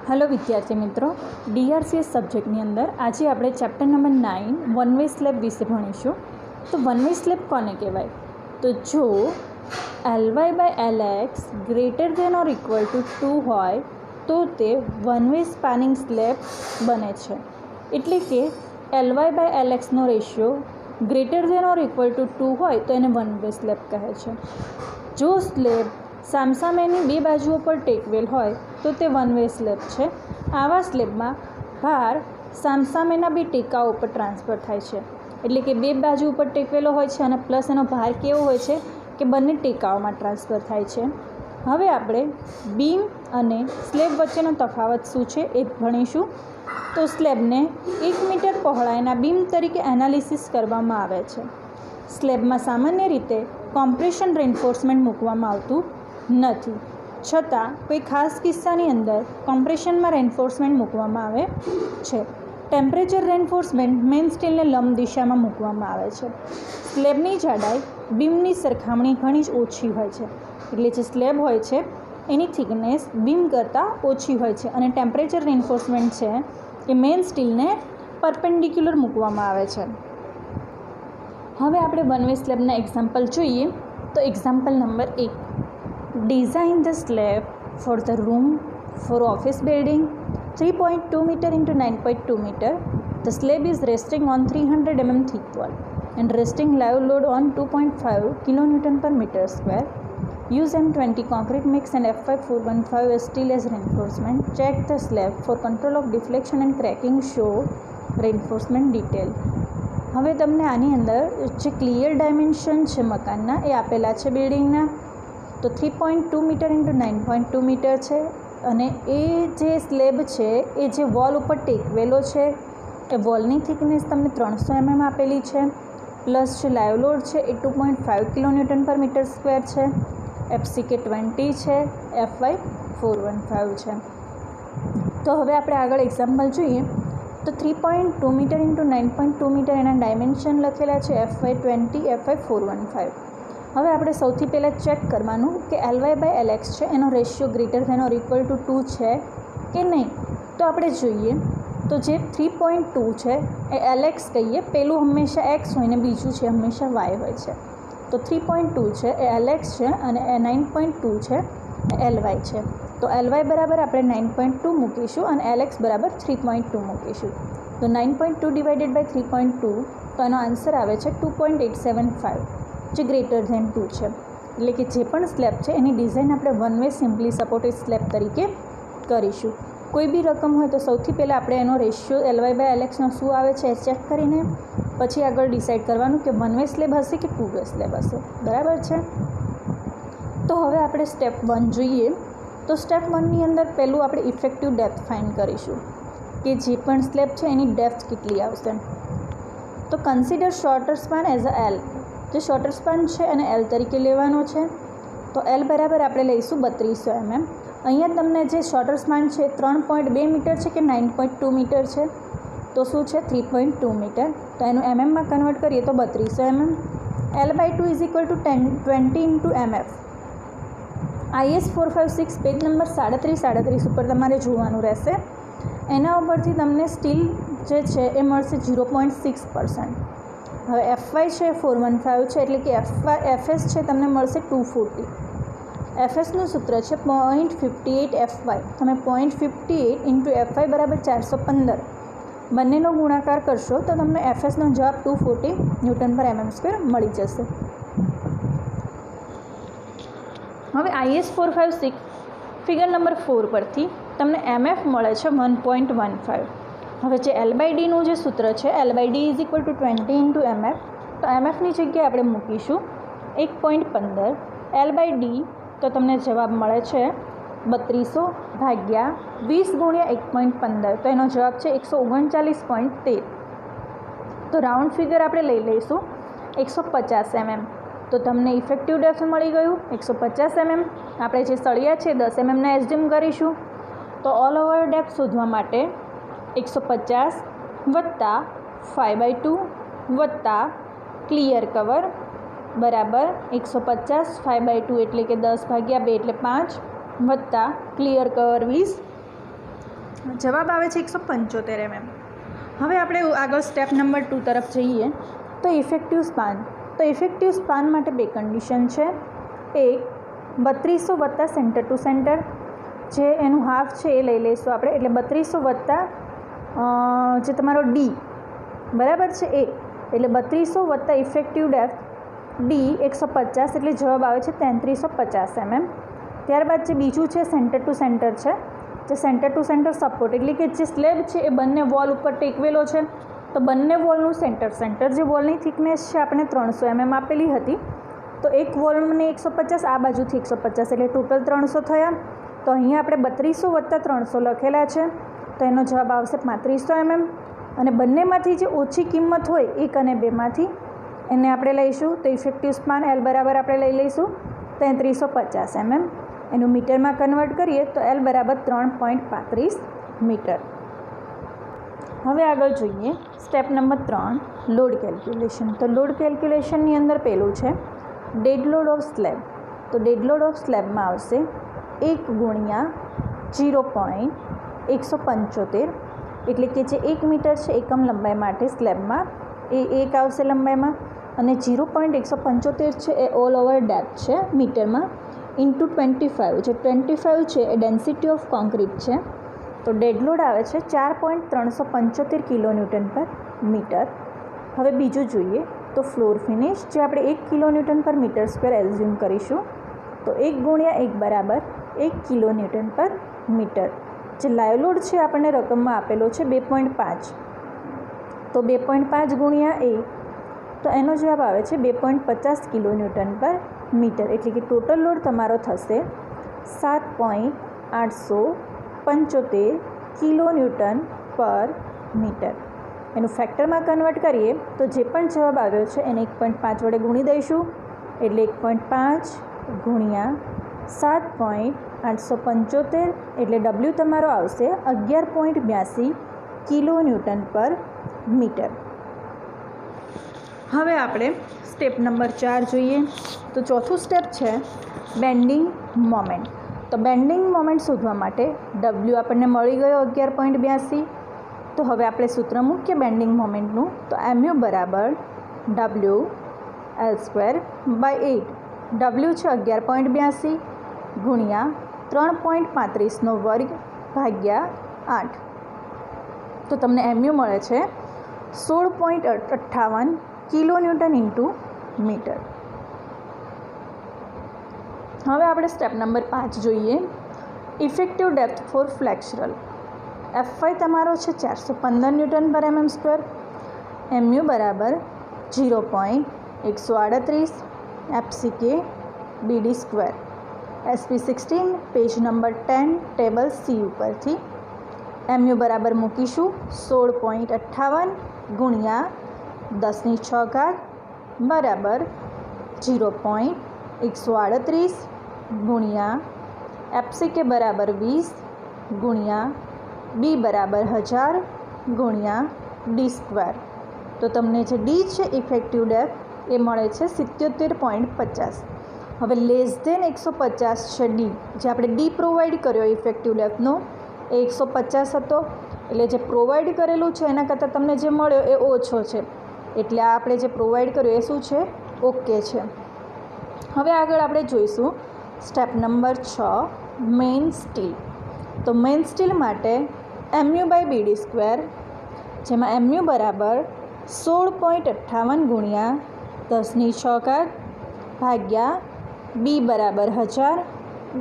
Hello विद्यार्थी मित्रों, DRCS सब्जेक्टनी अंदर आज આપણે chapter number 9 one way slab વિશે ભણીશું। તો વન વે સ્લેબ કોને કહેવાય? તો જો Ly/Lx greater than or equal to 2 હોય તો તે વન વે સ્પાનિંગ સ્લેબ બને છે। એટલે કે Ly/Lx નો ratio greater than or equal to 2 હોય તો એને વન વે સ્લેબ કહે છે। જો સ્લેબ સામસામેની બે બાજુઓ પર ટેકવેલ હોય તો તે વન વે સ્લેબ છે। આવા સ્લેબમાં ભાર સામસામેના બે ટેકાઓ ઉપર ટ્રાન્સફર થાય છે, એટલે કે બે બાજુ ઉપર ટેકવેલો હોય છે અને પ્લસ એનો ભાર કેવો હોય છે કે બંને ટેકાઓમાં ટ્રાન્સફર થાય છે। હવે આપણે બીમ અને સ્લેબ વચ્ચેનો તફાવત શું છે એ ભણીશું। તો સ્લેબને 1 મીટર પહોળાઈના બીમ તરીકે એનાલિસિસ કરવામાં આવે છે। સ્લેબમાં સામાન્ય રીતે કોમ્પ્રેશન રેન્ફોર્સમેન્ટ મૂકવામાં આવતું નથી, છતાં કોઈ ખાસ કિસ્સાની અંદર કોમ્પ્રેશનમાં રેન્ફોર્સમેન્ટ મૂકવામાં આવે છે। ટેમ્પરેચર રેન્ફોર્સમેન્ટ મેઇન સ્ટીલને લંબ દિશામાં મૂકવામાં આવે છે। સ્લેબની જાડાઈ બીમની સરખામણી ઘણી જ ઓછી હોય છે, એટલે જે સ્લેબ હોય છે એની થિકનેસ બીમ કરતાં ઓછી હોય છે અને ટેમ્પરેચર રેન્ફોર્સમેન્ટ છે એ મેઇન સ્ટીલને પરપેન્ડિક્યુલર મૂકવામાં આવે છે। હવે આપણે વન વે સ્લેબના એક્ઝામ્પલ જોઈએ। તો example number 1, design the slab for the room for office building 3.2 meter into 9.2 meter. The slab is resting on 300 mm thick wall and resting live load on 2.5 kN per meter square. Use M20 concrete mix and F5415 steel as reinforcement. Check the slab for control of deflection and cracking. Show reinforcement detail. હવે તમને આની અંદર જે clear dimension છે મકાનના એ આપેલા છે બિલ્ડિંગના। તો 3.2 મીટર ઇન્ટુ 9.2 મીટર છે અને એ જે સ્લેબ છે એ જે વોલ ઉપર ટેકવેલો છે એ વોલની થિકનેસ તમને 300 mm આપેલી છે, પ્લસ જે લાઈવ લોડ છે એ 2.5 kN પર મીટર સ્ક્વેર છે, FCK 20 છે, FY415 છે। તો હવે આપણે આગળ એક્ઝામ્પલ જોઈએ। તો 3.2 મીટર ઇન્ટુ 9.2 મીટર એના ડાયમેન્શન લખેલા છે FY20, FY415। હવે આપણે સૌથી પહેલાં ચેક કરવાનું કે Ly/Lx છે એનો ratio greater than or equal to 2 છે કે નહીં। તો આપણે જોઈએ તો જે 3.2 છે એ Lx કહીએ, પહેલું હંમેશા x હોય ને બીજું છે હંમેશા y હોય છે। તો 3.2 છે એ Lx છે અને એ 9.2 છે એ Ly છે। તો Ly બરાબર આપણે 9.2 મૂકીશું અને Lx બરાબર 3.2 મૂકીશું। તો 9.2 ડિવાઇડેડ બાય 3.2 તો એનો આન્સર આવે છે 2.875, જે ગ્રેટર ધેન 2 છે। એટલે કે જે પણ સ્લેબ છે એની ડિઝાઇન આપણે one way simply supported slab તરીકે કરીશું। કોઈ બી રકમ હોય તો સૌથી પહેલાં આપણે એનો રેશિયો Ly/Lxનો શું આવે છે એ ચેક કરીને પછી આગળ ડિસાઇડ કરવાનું કે વન વે સ્લેબ હશે કે ટુ વે સ્લેબ હશે, બરાબર છે। તો હવે આપણે સ્ટેપ 1 જોઈએ। તો સ્ટેપ 1ની અંદર પહેલું આપણે ઇફેક્ટિવ ડેપ્થ ફાઇન્ડ કરીશું કે જે પણ સ્લેબ છે એની ડેપ્થ કેટલી આવશે। તો consider sorter span as a L, જે શોર્ટર સ્પાન છે એને L તરીકે લેવાનો છે। તો L બરાબર આપણે લઈશું 3200 mm। અહીંયા તમને જે શોર્ટર સ્પાન છે 3.2 મીટર છે કે 9.2 મીટર છે? તો શું છે 3.2 મીટર। તો એનું mmમાં કન્વર્ટ કરીએ તો 3200 mm। L/2 is equal two 20 into MF। IS 456 page number 37 ઉપર તમારે જોવાનું રહેશે। એના ઉપરથી તમને સ્ટીલ જે છે એ મળશે 0.6%। હવે FY છે 415 છે, એટલે કે FS છે તમને મળશે 240। FSનું સૂત્ર છે 0.58 FY। તમે 0.58 ઇન્ટુ FY બરાબર 415 બંનેનો ગુણાકાર કરશો તો તમને FSનો જવાબ 240 Nm/mm² મળી જશે। હવે IS 456 ફિગર નંબર 4 પરથી તમને MF મળે છે 1.15। હવે જે L/Dનું જે સૂત્ર છે L/D is equal two 20 into MF। તો MFની જગ્યાએ આપણે મૂકીશું 1.15। L/D તો તમને જવાબ મળે છે 3200 ભાગ્યા 20 ગુણ્યા 1.15, તો એનો જવાબ છે 139.13। તો રાઉન્ડ ફિગર આપણે લઈ લઈશું 150 mm। તો તમને ઇફેક્ટિવ ડેપ્થ મળી ગયું 150 mm। આપણે જે સળિયા છે 10 mm ના એઝ્યુમ કરીશું। તો ઓલ ઓવર ડેપ્થ શોધવા માટે 150 વત્તા 5/2 વત્તા ક્લિયર કવર બરાબર 150 5/2 એટલે કે 10/2 એટલે 5 વત્તા ક્લિયર કવર 20 જવાબ આવે છે 175 mm. હવે આપણે આગળ સ્ટેપ નંબર 2 તરફ જઈએ તો ઇફેક્ટિવ સ્પાન. તો ઇફેક્ટિવ સ્પાન માટે બે કન્ડિશન છે. એક 3200 વત્તા સેન્ટર ટુ સેન્ટર, જે એનું હાફ છે એ લઈ લઈશું આપણે, એટલે 3200 વત્તા જે તમારો ડી બરાબર છે એ, એટલે 3200 વત્તા ઇફેક્ટિવ ડેપ્થ ડી 150, એટલે જવાબ આવે છે 3350 mm. ત્યારબાદ જે બીજું છે સેન્ટર ટુ સેન્ટર છે, જે સેન્ટર ટુ સેન્ટર સપોર્ટ, એટલે કે જે સ્લેબ છે એ બંને વોલ ઉપર ટેકવેલો છે, તો બંને વોલનું સેન્ટર જે વોલની થિકનેસ છે આપણે 300 mm આપેલી હતી, તો એક વોલને 150, આ બાજુથી 150, એટલે ટોટલ 300 થયા. તો અહીંયા આપણે 3200 વત્તા 300 લખેલા છે, તો એનો જવાબ આવશે 3500 mm. અને બંનેમાંથી જે ઓછી કિંમત હોય 1 અને 2માંથી એને આપણે લઈશું, તો ઇફેક્ટિવ સ્પાન L બરાબર આપણે લઈ લઈશું 3350 mm. એનું મીટરમાં કન્વર્ટ કરીએ તો L બરાબર 3.35 મીટર. હવે આગળ જોઈએ સ્ટેપ નંબર 3, લોડ કેલ્ક્યુલેશન. તો લોડ કેલ્ક્યુલેશનની અંદર પહેલું છે ડેડ લોડ ઓફ સ્લેબ. તો ડેડ લોડ ઓફ સ્લેબમાં આવશે 1 ગુણ્યા 0.175, એટલે કે જે 1 મીટર છે એકમ લંબાઈ માટે સ્લેબમાં એ 1 આવશે લંબાઈમાં, અને 0.175 છે એ ઓલ ઓવર ડેપ્થ છે મીટરમાં, ઇન્ટુ 25, જે 25 છે એ ડેન્સિટી ઓફ કોન્ક્રીટ છે. તો ડેડ લોડ આવે છે 4.375 કિલોન્યુટન પર મીટર. હવે બીજું જોઈએ તો ફ્લોર ફિનિશ, જે આપણે 1 કિલોન્યુટન પર મીટર સ્ક્વેર એઝ્યુમ કરીશું, તો 1 ગુણ્યા 1 બરાબર 1 કિલોન્યુટન પર મીટર. જે લાઈવ લોડ છે આપણને રકમમાં આપેલો છે 2.5, તો 2.5 ગુણ્યા 1, તો એનો જવાબ આવે છે 2.50 કિલોન્યુટન પર મીટર, એટલે કે ટોટલ લોડ તમારો થશે 7.875 કિલોન્યુટન પર મીટર. એનું ફેક્ટરમાં કન્વર્ટ કરીએ તો જે પણ જવાબ આવ્યો છે એને 1.5 વડે ગુણી દઈશું, એટલે 1.5 ગુણ્યા 7.875, એટલે W તમારો આવશે 11.82 કિલોન્યુટન પર મીટર. હવે આપણે સ્ટેપ નંબર 4 જોઈએ. તો ચોથું સ્ટેપ છે બેન્ડિંગ મોમેન્ટ. તો બેન્ડિંગ મોમેન્ટ શોધવા માટે W આપણને મળી ગયો 11.82. તો હવે આપણે સૂત્ર મૂકીએ બેન્ડિંગ મોમેન્ટનું. તો MU બરાબર W L²/8. W છે 11.82 ગુણ્યા 3.35નો વર્ગ ભાગ્યા 8. તો તમને MU મળે છે 16.58 કિલોન્યુટન ઇન્ટુ મીટર. હવે આપણે સ્ટેપ નંબર 5 જોઈએ. Effective depth for flexural. FY તમારો છે 415 ન્યૂટન પર mm². MU બરાબર 0.138 FCK BD². SP16 page number 10 table C ઉપરથી MU બરાબર મૂકીશું 16.58 ગુણ્યા 10⁶ બરાબર 0.138 ગુણ્યા FCK બરાબર 20 ગુણ્યા B બરાબર 1000 ગુણ્યા D². તો તમને જે D છે ઇફેક્ટિવ ડેપ્થ એ મળે છે 77.50. હવે લેસ ધેન 150 છે D, જે આપણે D પ્રોવાઈડ કર્યો ઇફેક્ટિવ ડેપ્થનો એ 150 હતો, એટલે જે પ્રોવાઈડ કરેલું છે એના કરતાં તમને જે મળ્યો એ ઓછો છે, એટલે આ આપણે જે પ્રોવાઈડ કર્યું એ શું છે, ઓકે છે. હવે આગળ આપણે જોઈશું સ્ટેપ નંબર 6 મેઇન સ્ટીલ. તો મેઇન સ્ટીલ માટે MU/BD², જેમાં MU બરાબર 16.58 ગુણ્યા 10⁶ ભાગ્યા B બરાબર 1000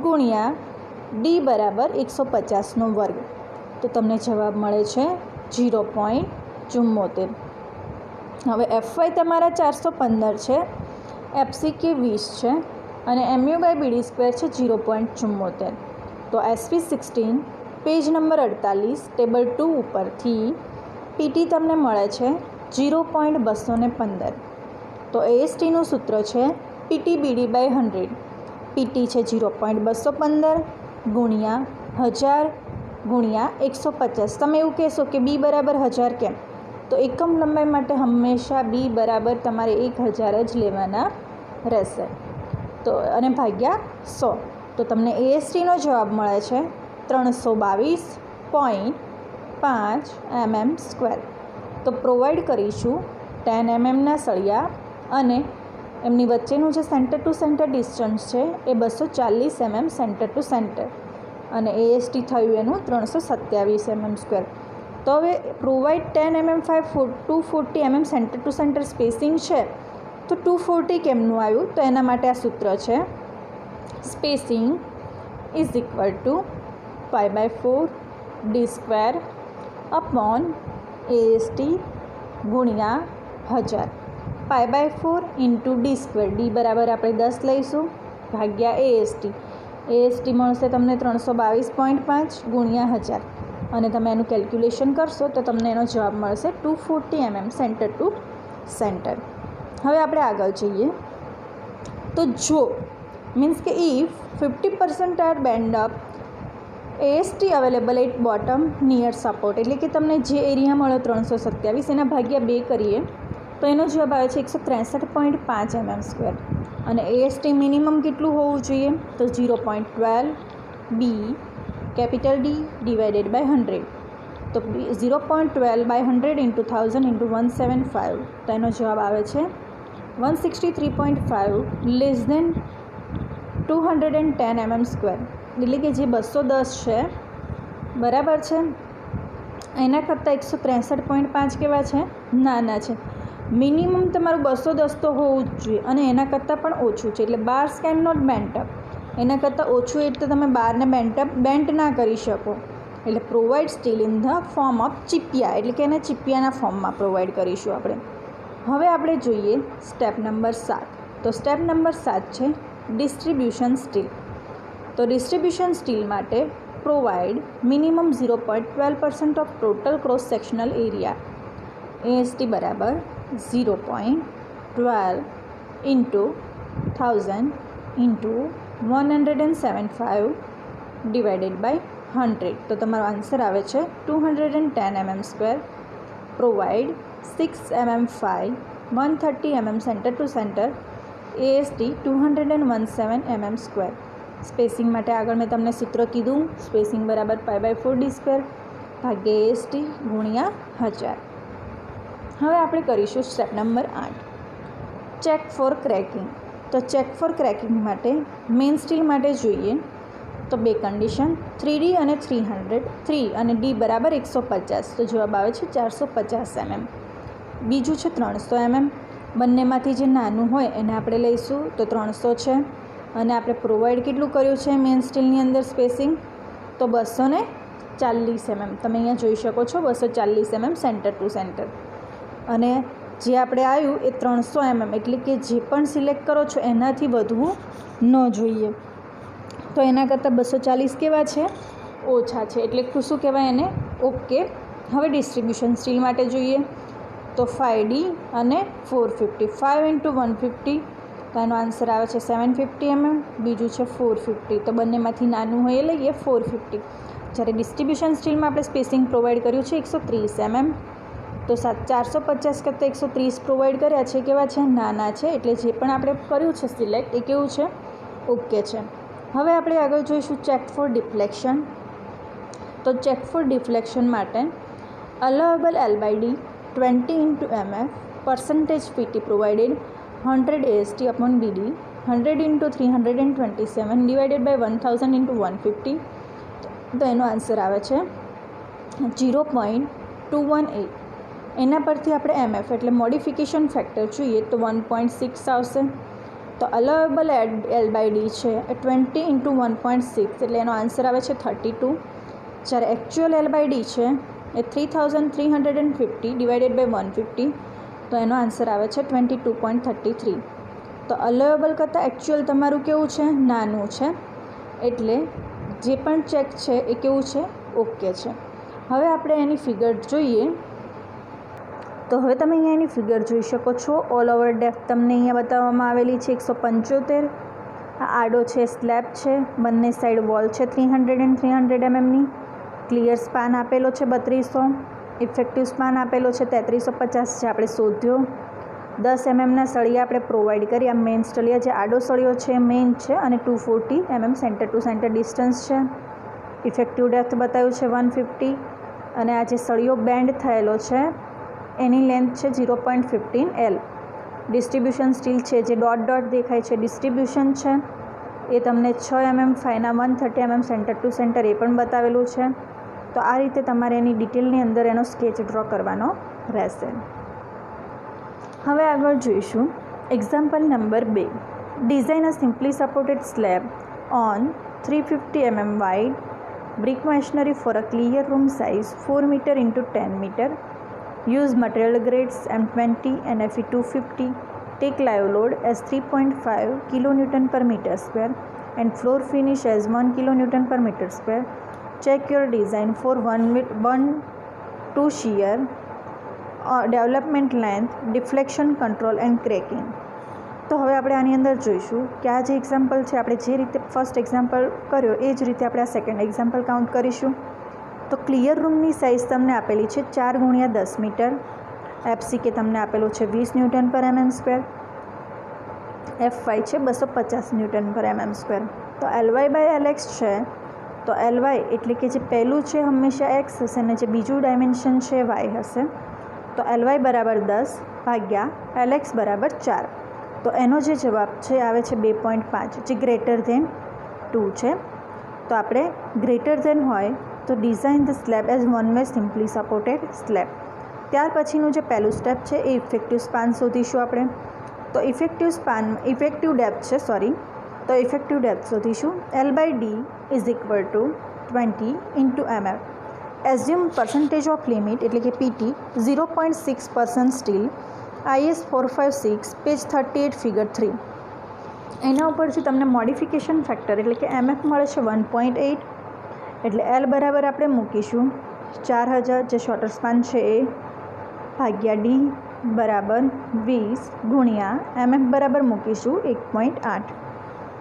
ગુણ્યા D બરાબર 150નો વર્ગ. તો તમને જવાબ મળે છે 0.74. હવે FY તમારા 415 છે, FCK 20 છે અને MU/BD² છે 0.74. તો SP16 પેજ નંબર 48 ટેબલ 2 ઉપરથી PT તમને મળે છે 0.215. તો ASTનું સૂત્ર છે PT/BD/100. PT છે 0.215 ગુણ્યા 1000 ગુણ્યા 150. તમે એવું કહેશો કે B બરાબર 1000 કેમ? તો એકમ લંબાઈ માટે હંમેશા B બરાબર તમારે 1000 જ લેવાના રહેશે, તો અને ભાગ્યા 100. તો તમને ASTનો જવાબ મળે છે 322 0.5 mm². તો પ્રોવાઈડ કરીશું 10 mmના સળિયા અને એમની વચ્ચેનું જે સેન્ટર ટુ સેન્ટર ડિસ્ટન્સ છે એ 240 mm સેન્ટર ટુ સેન્ટર અને AST થયું એનું 327 mm². તો હવે provide 10 mm 240 mm centre to centre spacing છે, તો 240 કેમનું આવ્યું? તો એના માટે આ સૂત્ર છે, spacing is equal to π/4 d² upon AST ગુણ્યા 1000. π/4 ઇન્ટુ d², d બરાબર આપણે 10 લઈશું ભાગ્યા AST મળશે તમને 322.5 ગુણ્યા 1000 અને તમે એનું કેલ્ક્યુલેશન કરશો તો તમને એનો જવાબ મળશે 240 mm સેન્ટર ટુ સેન્ટર. હવે આપણે આગળ જઈએ. તો જો મીન્સ કે if 50% are bend up AST available at bottom near support, એટલે કે તમને જે એરિયા મળ્યો 327 એના ભાગ્યા 2 કરીએ તો એનો જવાબ આવે છે 163.5 mm². અને AST મિનિમમ કેટલું હોવું જોઈએ? તો 0.12 B capital D divided by 100. તો 0.12/100 ઇન્ટુ 1000 ઇન્ટુ 175, તો એનો જવાબ આવે છે 163.5 લેસ દેન 210 mm². એટલે કે જે 210 છે બરાબર છે એના કરતાં 163.5 કેવા છે? નાના છે. મિનિમમ તમારું 210 તો હોવું જ જોઈએ અને એના કરતાં પણ ઓછું છે, એટલે bars can not bent up. એના કરતાં ઓછું એટલે તમે બારને બેન્ટ ના કરી શકો. એટલે provide steel in the form of ચીપિયા, એટલે કે એને ચીપિયાના ફોર્મમાં પ્રોવાઈડ કરીશું આપણે. હવે આપણે જોઈએ સ્ટેપ નંબર 7. તો સ્ટેપ નંબર 7 છે ડિસ્ટ્રીબ્યુશન સ્ટીલ. તો ડિસ્ટ્રીબ્યુશન સ્ટીલ માટે provide minimum 0.12% of total cross sectional area. AST બરાબર 0.12 ઇન્ટુ 1000 ઇન્ટુ 175 ડિવાઇડેડ બાય 100. તો તમારો આન્સર આવે છે 210 mm². Provide 6 mm 130 mm centre to centre AST 217 mm². Spacing માટે આગળ મેં તમને સૂત્ર કીધું, સ્પેસિંગ બરાબર π/4 d² ભાગ્યા AST ગુણ્યા 1000. હવે આપણે કરીશું step number 8, check for cracking. તો ચેક ફોર ક્રેકિંગ માટે મેઇન સ્ટીલ માટે જોઈએ તો બે કન્ડિશન 3D અને 300, 3 અને D બરાબર 150, તો જવાબ આવે છે 450 mm. બીજું છે 300 mm. બંનેમાંથી જે નાનું હોય એને આપણે લઈશું તો 300 છે અને આપણે પ્રોવાઈડ કેટલું કર્યું છે મેઇન સ્ટીલની અંદર સ્પેસિંગ? તો 240 mm. તમે અહીંયા જોઈ શકો છો 240 mm સેન્ટર ટુ સેન્ટર. અને જે આપણે આવ્યું એ 300 mm, એટલે કે જે પણ સિલેક્ટ કરો છો એનાથી વધવું ન જોઈએ. તો એના કરતાં 240 કેવા છે? ઓછા છે, એટલે શું કહેવાય એને? ઓકે. હવે ડિસ્ટ્રીબ્યુશન સ્ટીલ માટે જોઈએ તો 5D અને 450, 5 ઇન્ટુ 150, તો એનો આન્સર આવે છે 750 mm. બીજું છે 450, તો બંનેમાંથી નાનું હોય એ લઈએ 450. જ્યારે ડિસ્ટ્રીબ્યુશન સ્ટીલમાં આપણે સ્પેસિંગ પ્રોવાઈડ કર્યું છે 130 mm. તો 450 કરતાં 130 પ્રોવાઈડ કર્યા છે કેવા છે? નાના છે. એટલે જે પણ આપણે કર્યું છે સિલેક્ટ એ કેવું છે? ઓકે છે. હવે આપણે આગળ જોઈશું ચેક ફોર ડિફ્લેક્શન. તો ચેક ફોર ડિફ્લેક્શન માટે અલાઉએબલ L/D 20 into MF percentage PT provided 100 AST upon BD 100 into 327 divided by 1000 into 150. તો એનો આન્સર આવે છે 0.218. એના પરથી આપણે MF એટલે મોડિફિકેશન ફેક્ટર જોઈએ તો 1.6 આવશે. તો અલાઉએબલ L/D છે 20 ઇન્ટુ 1.6, એટલે એનો આન્સર આવે છે 32. જ્યારે એકચ્યુઅલ L/D છે એ 3350 ડિવાઇડેડ બાય 150, તો એનો આન્સર આવે છે 22.33. તો અલાઉએબલ કરતાં એકચ્યુઅલ તમારું કેવું છે? નાનું છે. એટલે જે પણ ચેક છે એ કેવું છે? ઓકે છે. હવે આપણે એની ફિગર જોઈએ તો હવે તમે અહીંયા એની ફિગર જોઈ શકો છો. ઓલ ઓવર ડેપ્થ તમને અહીંયા બતાવવામાં આવેલી છે 175. આ આડો છે સ્લેબ છે, બંને સાઈડ વોલ છે 300 and 300 mmની. ક્લિયર સ્પાન આપેલો છે 3200, ઇફેક્ટિવ સ્પાન આપેલો છે 3350 જે આપણે શોધ્યો. 10 mmના સળિયા આપણે પ્રોવાઈડ કરી. આ મેઇન સળિયા જે આડો સળિયો છે મેઇન છે અને 240 mm centre to centre distance છે. ઇફેક્ટિવ ડેપ્થ બતાવ્યું છે 150 અને આ જે સળિયો બેન્ડ થયેલો છે એની લેન્થ છે 0.15 L. ડિસ્ટ્રીબ્યુશન સ્ટીલ છે જે ડોટ ડોટ દેખાય છે ડિસ્ટ્રીબ્યુશન છે એ તમને 6 mm ફાઈના 130 mm સેન્ટર ટુ સેન્ટર એ પણ બતાવેલું છે. તો આ રીતે તમારે એની ડિટેલની અંદર એનો સ્કેચ ડ્રો કરવાનો રહેશે. હવે આગળ જોઈશું example number 2. Design a simply supported slab on 350 mm wide brick masonry for a clear room size 4 meter into 10 meter. Use material grades M20 and Fe 250. Take live load as 3.5 kN per meter square and floor finish as 1 kN per meter square. Check your design for 1-2 shear, development length, deflection control and cracking. તો હવે આપણે આની અંદર જોઈશું કે આ જે example છે આપણે જે રીતે ફર્સ્ટ એક્ઝામ્પલ કર્યો એ જ રીતે આપણે આ સેકન્ડ એક્ઝામ્પલ કાઉન્ટ કરીશું. તો ક્લિયર રૂમની સાઇઝ તમને આપેલી છે 4x10 મીટર. FCK તમને આપેલું છે 20 Nm/mm². FY છે 250 Nm/mm². તો LY/LX છે તો LY એટલે કે જે પહેલું છે હંમેશા X હશે અને જે બીજું ડાયમેન્શન છે Y હશે. તો LY બરાબર 10 ભાગ્યા LX બરાબર 4. તો એનો જે જવાબ છે આવે છે 2.5 જે ગ્રેટર ધેન 2 છે. તો આપણે ગ્રેટર ધેન હોય તો design the slab as one way simply supported slab. ત્યાર પછીનું જે પહેલું સ્ટેપ છે એ ઇફેક્ટિવ સ્પાન શોધીશું આપણે. તો ઇફેક્ટિવ ડેપ્થ શોધીશું. L/D is equal two 20 into mm. Assume percentage of limit એટલે કે PT 0.6% steel. IS 456 page 38 figure 3. એના ઉપરથી તમને મોડિફિકેશન ફેક્ટર એટલે કે MF મળે છે 1.8. એટલે L બરાબર આપણે મૂકીશું 4000 જે શોર્ટર સ્પાન છે એ ભાગ્યા D બરાબર 20 ગુણ્યા MF બરાબર મૂકીશું 1.8.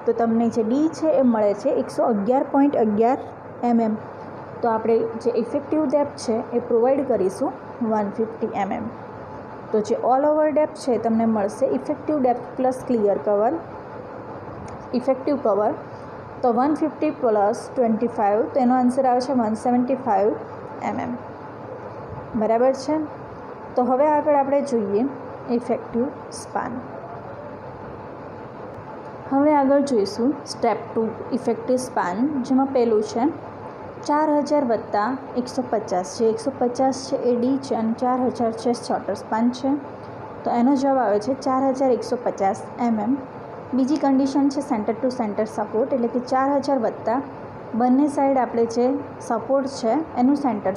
તો તમને જે D છે એ મળે છે 111.11 mm. તો આપણે જે ઇફેક્ટિવ ડેપ્થ છે એ પ્રોવાઈડ કરીશું 150 mm. તો જે ઓલ ઓવર ડેપ્થ છે તમને મળશે effective depth plus clear cover effective cover તો 150 પ્લસ 25 તો એનો આન્સર આવે છે 175 mm. બરાબર છે. તો હવે આગળ આપણે જોઈએ ઇફેક્ટિવ સ્પાન. હવે આગળ જોઈશું સ્ટેપ 2 ઇફેક્ટિવ સ્પાન જેમાં પહેલું છે 4000 વત્તા 150 જે 150 છે એ ડી છે અને 4000 છે શોર્ટર સ્પાન છે. તો એનો જવાબ આવે છે 4150 mm. બીજી કન્ડિશન છે સેન્ટર ટુ સેન્ટર સપોર્ટ એટલે કે 4000 વત્તા બંને સાઈડ આપણે જે સપોર્ટ છે એનું સેન્ટર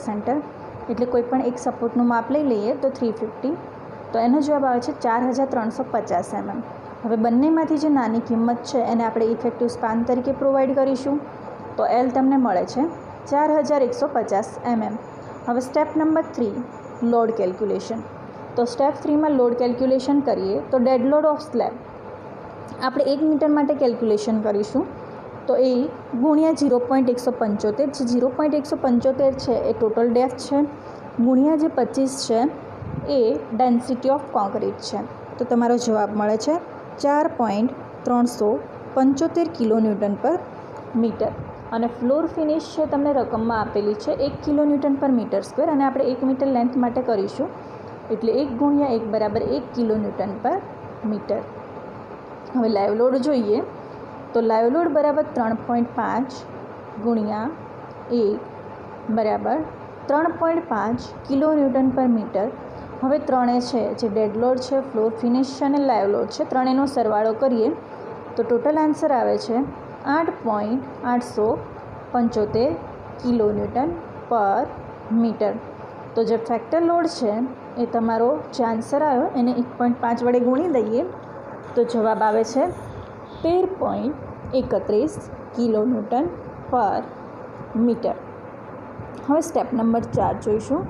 એટલે કોઈ પણ એક સપોર્ટનું માપ લઈ લઈએ તો 350. તો એનો જવાબ આવે છે 4350 mm. હવે બંનેમાંથી જે નાની કિંમત છે એને આપણે ઇફેક્ટિવ સ્પાન તરીકે પ્રોવાઈડ કરીશું. તો L તમને મળે છે 4150 mm. હવે સ્ટેપ નંબર 3 લોડ કેલ્ક્યુલેશન. તો સ્ટેપ 3માં લોડ કેલ્ક્યુલેશન કરીએ તો ડેડ લોડ ઓફ સ્લેબ આપણે 1 મીટર માટે કેલ્ક્યુલેશન કરીશું. તો એ ગુણ્યા 0.175 જે 0.175 છે એ ટોટલ ડેપ્થ છે ગુણ્યા જે 25 છે એ ડેન્સિટી ઓફ કોન્ક્રીટ છે. તો તમારો જવાબ મળે છે 4.375 kN/મીટર. અને ફ્લોર ફિનિશ છે તમને રકમમાં આપેલી છે 1 kN/મીટર² અને આપણે 1 મીટર લેન્થ માટે કરીશું એટલે 1 ગુણ્યા 1 બરાબર 1 kN/મીટર. હવે લાઈવ લોડ જોઈએ તો લાઈવ લોડ બરાબર 3.5 ગુણ્યા 1 બરાબર 3.5 kN/મીટર. હવે ત્રણે છે જે ડેડ લોડ છે ફ્લોર ફિનિશ છે અને લાઈવ લોડ છે ત્રણેયનો સરવાળો કરીએ તો ટોટલ આન્સર આવે છે 8.875 kN/મીટર. તો જે ફેક્ટર લોડ છે એ તમારો જે આન્સર આવ્યો એને 1.5 વડે ગુણી દઈએ તો જવાબ આવે છે 13.31 kN/મીટર. હવે સ્ટેપ નંબર 4 જોઈશું.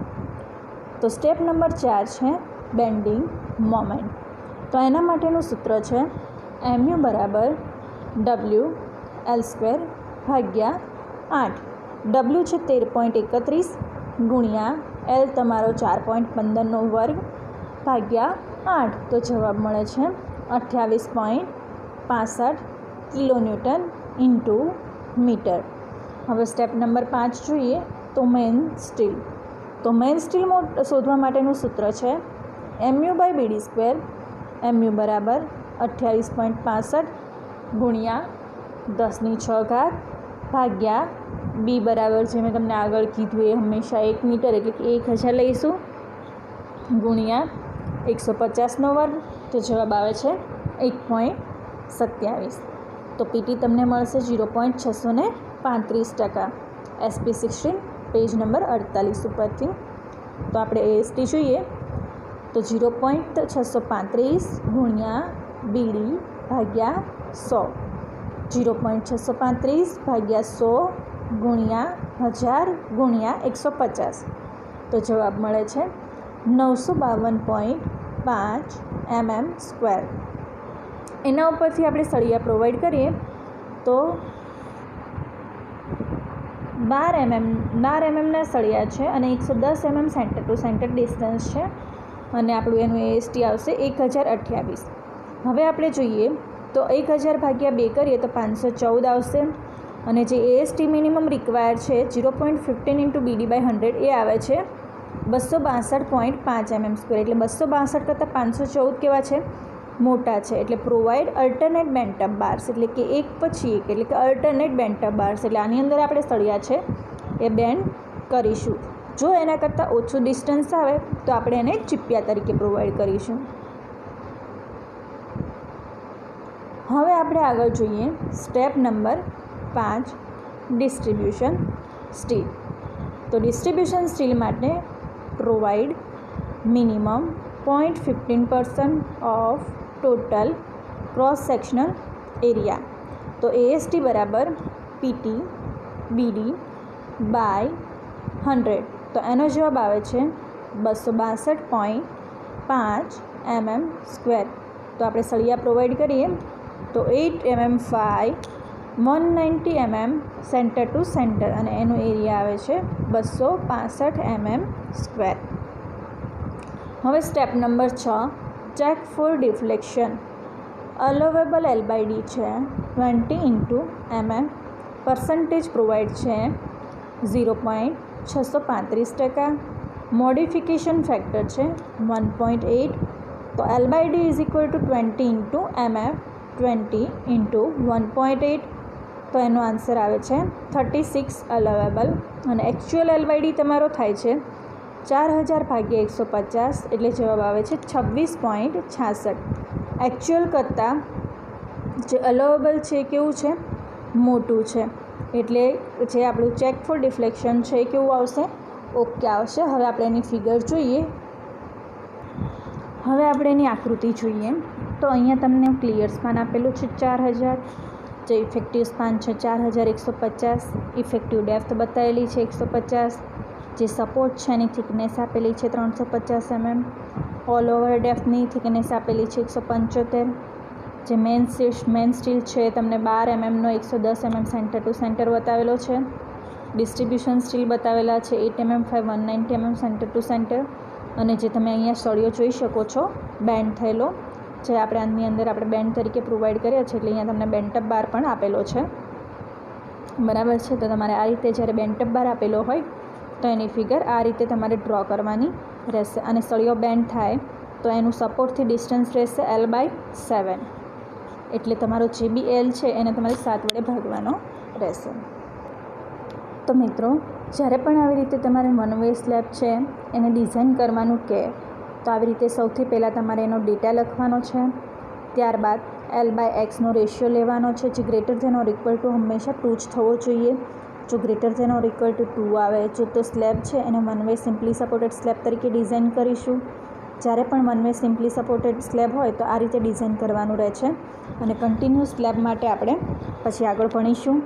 તો સ્ટેપ નંબર 4 છે બેન્ડિંગ મોમેન્ટ. તો એના માટેનું સૂત્ર છે MU બરાબર WL² ભાગ્યા 8. W છે 13.31 ગુણ્યા L તમારો 4.15નો વર્ગ ભાગ્યા 8. તો જવાબ મળે છે 28.65 kN/મીટર. હવે સ્ટેપ નંબર 5 જોઈએ તો મેઇન સ્ટીલ. તો મેઇન સ્ટીલ શોધવા માટેનું સૂત્ર છે mu/bd². mu બરાબર 28.65 ગુણ્યા 10⁶ ભાગ્યા બી બરાબર જે મેં તમને આગળ કીધું એ હંમેશા 1 મીટર એટલે કે 1000 લઈશું ગુણ્યા 150નો વર્ગ. તો જવાબ આવે છે 1.27. તો પીટી તમને મળશે 0.635%. SP16 પેજ નંબર 48 ઉપરથી. તો આપણે એએસટી જોઈએ તો 0.635 ગુણ્યા બીડી ભાગ્યા 100. 0.635 ભાગ્યા 100 ગુણ્યા 1000 ગુણ્યા 150. તો જવાબ મળે છે 952.5 mm². એના ઉપરથી આપણે સળિયા પ્રોવાઈડ કરીએ તો 12 mmના સળિયા છે અને 110 mm centre to centre distance છે અને આપણું એનું એએસટી આવશે 1028. હવે આપણે જોઈએ તો 1000 ભાગ્યા 2 કરીએ તો 514 આવશે અને જે એએસટી મિનિમમ રિક્વાયર છે 0.15 × BD/100 એ આવે છે 262.5 mm². એટલે 262 કરતાં 514 કેવા છે? મોટા છે. એટલે પ્રોવાઈડ અલ્ટરનેટ બેન્ટઅપ બાર્સ એટલે કે એક પછી એક એટલે કે અલ્ટરનેટ બેન્ટઅપ બાર્સ. એટલે આની અંદર આપણે સળિયા છે એ બેન્ડ કરીશું. જો એના કરતાં ઓછું ડિસ્ટન્સ આવે તો આપણે એને ચીપિયા તરીકે પ્રોવાઈડ કરીશું. હવે આપણે આગળ જોઈએ સ્ટેપ નંબર 5 ડિસ્ટ્રીબ્યુશન સ્ટીલ. તો ડિસ્ટ્રીબ્યુશન સ્ટીલ માટે provide minimum 0.15% of total cross sectional area. તો એએસટી બરાબર પીટી બીડી બાય 100. તો એનો જવાબ આવે છે 262.5 mm². તો આપણે સળિયા પ્રોવાઈડ કરીએ તો 8 mm 5 190 mm centre to centre અને એનો એરિયા આવે છે 265 mm². હવે step number 6 check for deflection. Allowable L/D છે 20 × mm. પર્સન્ટેજ પ્રોવાઈડ છે 0.635%. મોડિફિકેશન ફેક્ટર છે 1.8. તો L/D = 20 × mm 20 × 1.8. તો એનો આન્સર આવે છે 36 અલોવેબલ અને એકચ્યુઅલ L/D તમારો થાય છે 4000 ભાગ્યા 150 એટલે જવાબ આવે છે 26.66. એકચ્યુઅલ કરતાં જે અલોવેબલ છે કેવું છે? મોટું છે. એટલે જે આપણું ચેક ફોર ડિફ્લેક્શન છે એ કેવું આવશે? ઓકે આવશે. હવે આપણે એની ફિગર જોઈએ. હવે આપણે એની આકૃતિ જોઈએ તો અહીંયા તમને ક્લિયર સ્પાન આપેલું છે 4000. જે ઇફેક્ટિવ સ્પાન છે 4150. ઇફેક્ટિવ ડેપ્થ બતાવેલી છે 150. જે સપોર્ટ છે એની થિકનેસ આપેલી છે 350 mm. ઓલ ઓવર ડેપ્થની થિકનેસ આપેલી છે 175. જે મેઇન સ્ટીલ છે તમને 12 mmનો 110 mm સેન્ટર ટુ સેન્ટર બતાવેલો છે. ડિસ્ટ્રીબ્યુશન સ્ટીલ બતાવેલા છે 8 mm 5 190 mm centre to centre અને જે તમે અહીંયા સળિયો જોઈ શકો છો બેન્ડ થયેલો જે આપણે આની અંદર આપણે બેન્ડ તરીકે પ્રોવાઈડ કર્યા છે. એટલે અહીંયા તમને બેન્ટઅપ બાર પણ આપેલો છે. બરાબર છે. તો તમારે આ રીતે જ્યારે બેન્ટઅપ બાર આપેલો હોય તો એની ફિગર આ રીતે તમારે ડ્રો કરવાની રહેશે અને સળિયો બેન્ડ થાય તો એનું સપોર્ટથી ડિસ્ટન્સ રહેશે L/7. એટલે તમારો જે બી L છે એને તમારે 7 વડે ભાગવાનો રહેશે. તો મિત્રો જ્યારે પણ આવી રીતે તમારે વન વે સ્લેબ છે એને ડિઝાઇન કરવાનું કહે તો આવી રીતે સૌથી પહેલાં તમારે એનો ડેટા લખવાનો છે. ત્યારબાદ L/Xનો રેશિયો લેવાનો છે જે greater than or equal to હંમેશા 2 જ થવો જોઈએ. જો greater than or equal to 2 આવે તો સ્લેબ છે એને one way simply supported slab તરીકે ડિઝાઇન કરીશું. જ્યારે પણ one way simply supported slab હોય તો આ રીતે ડિઝાઇન કરવાનું રહે છે અને કન્ટિન્યુઅસ સ્લેબ માટે આપણે પછી આગળ ભણીશું.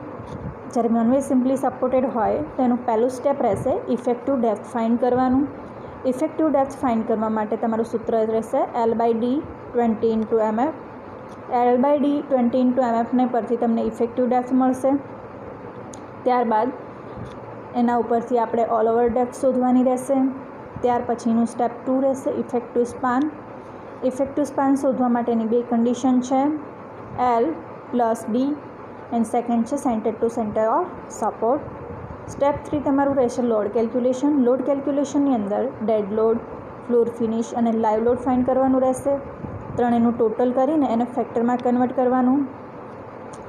જ્યારે વન વે સિમ્પલી સપોર્ટેડ હોય તો એનું પહેલું સ્ટેપ રહેશે ઇફેક્ટિવ ડેપ્થ ફાઇન્ડ કરવાનું. ઇફેક્ટિવ ડેપ્થ ફાઇન્ડ કરવા માટે તમારું સૂત્ર રહેશે L/D 20 × mm. L/D 20 × mm પરથી તમને ઇફેક્ટિવ ડેપ્થ મળશે. ત્યારબાદ એના ઉપરથી આપણે ઓલ ઓવર ડેપ્થ શોધવાની રહેશે. ત્યાર પછીનું સ્ટેપ 2 રહેશે ઇફેક્ટિવ સ્પાન. ઇફેક્ટિવ સ્પાન શોધવા માટેની બે કન્ડિશન છે L + D. એન્ડ સેકન્ડ છે centre to centre of support. Step 3 તમારું રહેશે લોડ કેલ્ક્યુલેશન. લોડ કેલ્ક્યુલેશનની અંદર ડેડ લોડ, ફ્લોર ફિનિશ અને લાઈવ લોડ ફાઇન્ડ કરવાનું રહેશે. ત્રણેયનું ટોટલ કરીને એને ફેક્ટરમાં કન્વર્ટ કરવાનું.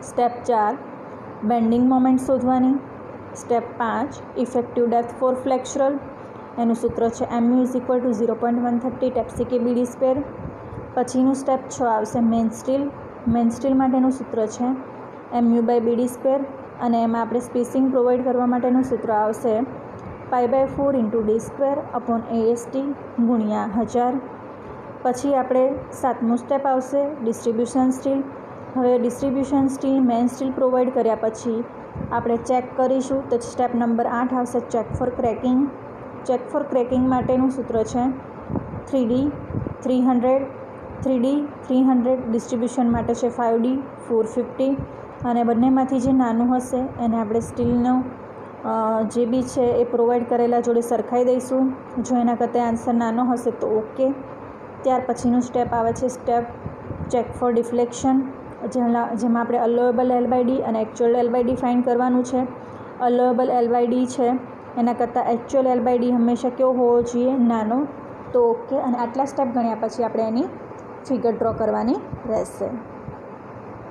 સ્ટેપ 4 બેન્ડિંગ મોમેન્ટ શોધવાની. Step 5 effective depth for flexural. એનું સૂત્ર છે MU = 0.130 ટેપ્સી કે BD સ્ક્વેર. પછીનું સ્ટેપ 6 આવશે મેઇન સ્ટીલ. મેઇન સ્ટીલ માટેનું સૂત્ર છે MU/BD સ્ક્વેર અને એમાં આપણે સ્પેસિંગ પ્રોવાઈડ કરવા માટેનું સૂત્ર આવશે π/4 × D સ્ક્વેર અપોન AST ગુણ્યા 1000. પછી આપણે 7મું સ્ટેપ આવશે ડિસ્ટ્રીબ્યુશન સ્ટીલ. હવે distribution steel main steel provide કર્યા પછી આપણે ચેક કરીશું તો સ્ટેપ નંબર 8 આવશે check for cracking. Check for cracking માટેનું સૂત્ર છે 3D 300 ડિસ્ટ્રીબ્યુશન માટે છે 5D 450 અને બંનેમાંથી જે નાનું હશે એને આપણે સ્ટીલનો જે બી છે એ પ્રોવાઈડ કરેલા જોડે સરખાઈ દઈશું. જો એના કરતાં આન્સર નાનો હશે તો ઓકે. ત્યાર પછીનું સ્ટેપ આવે છે સ્ટેપ ચેક ફોર ડિફ્લેક્શન, જેમાં આપણે અલોવેબલ L/D અને એકચ્યુઅલ L/D ફાઇન્ડ કરવાનું છે. અલોવેબલ L/D છે એના કરતાં એકચ્યુઅલ L/D હંમેશા કેવો હોવો જોઈએ, નાનો. તો ઓકે. અને આટલા સ્ટેપ ગણ્યા પછી આપણે એની ફિગર ડ્રો કરવાની રહેશે.